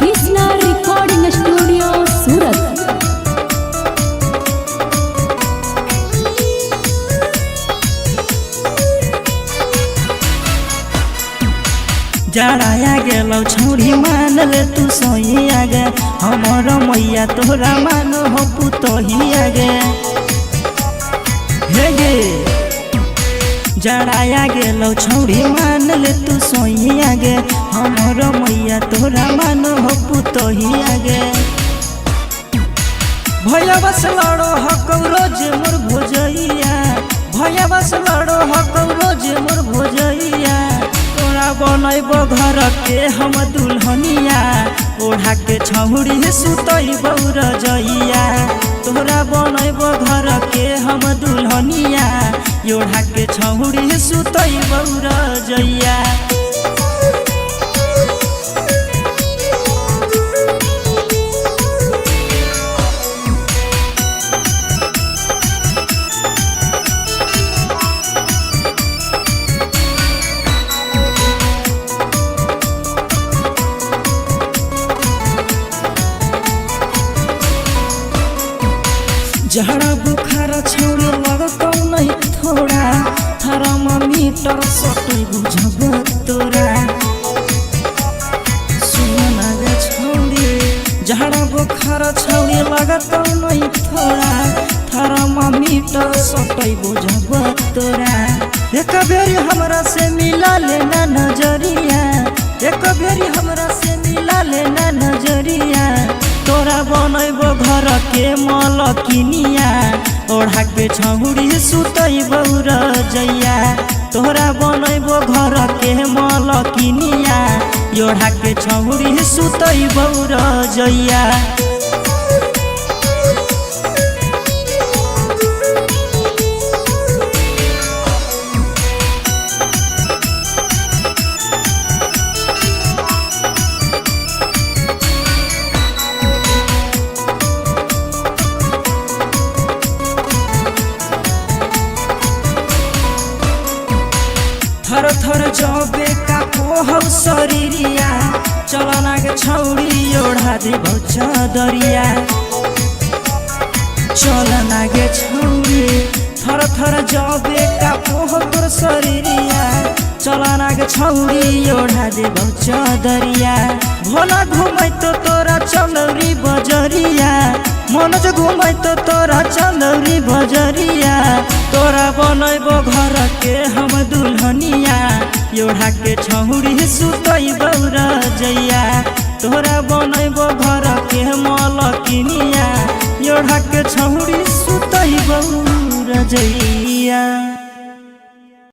Krishna recording studio सूरत। जड़ाया गेलो छौरी मान ले तू सोई आगे हमर मैया तोरा मानो हो पुतोही आगे हे गे जड़ाया गेलो छौरी मान ले तू सोई आगे हमर मैया तोरा मानो हो पुतोही आगे भैया बस लड़ो हकौ रोज मोर भोजैया भैया बस लड़ो हकौ रोज मोर भोजैया तोरा बनैबो घर के हम दुल्हनिया ओढ़ा के छौरी सुतैबौ रजैया तोरा बनैबो घर के हम दुल्हनिया ओढ़ा के छौरी सुतैबौ रजैया। जहरा बुखार छौरी लगतौ नहीं थोड़ा थर्मामीटर सटै बुझब तोरा सुन गे छौरी जहरा बुखार छौरी लगतौ नहीं थोड़ा थर्मामीटर सटै बुझब तोरा एक बेरी हमरा से मिला लेना नजरिया एक बेरी हमरा से मिला लेना नजरिया तोरा बनैबो घर के मलकिनिया ओढ़ा के छौरी सुतैबौ रजैया तोरा बनैबो घर के मलकिनिया ओढ़ा के छौरी सुतैबौ रजैया। थर थर जबे का पोहौ शरीरिया चलना के छौरी ओढ़ा देबौ चदरिया चलना के छौरी थर थर जबे का पोहौ तोर शरीरिया चलना के छौरी ओढ़ा देबौ चदरिया भोला घुमै तो तोरा चलौरी बजरिया मनोज घुमै तो तोरा चलौरी बजरिया तोरा बनैबो घर के हम दुल्हनिया ओढ़ा के छौरी सुतैबौ रजैया तोरा बनैबो घर के मलकिनिया ओढ़ा के छौरी सुतैबौ रजैया।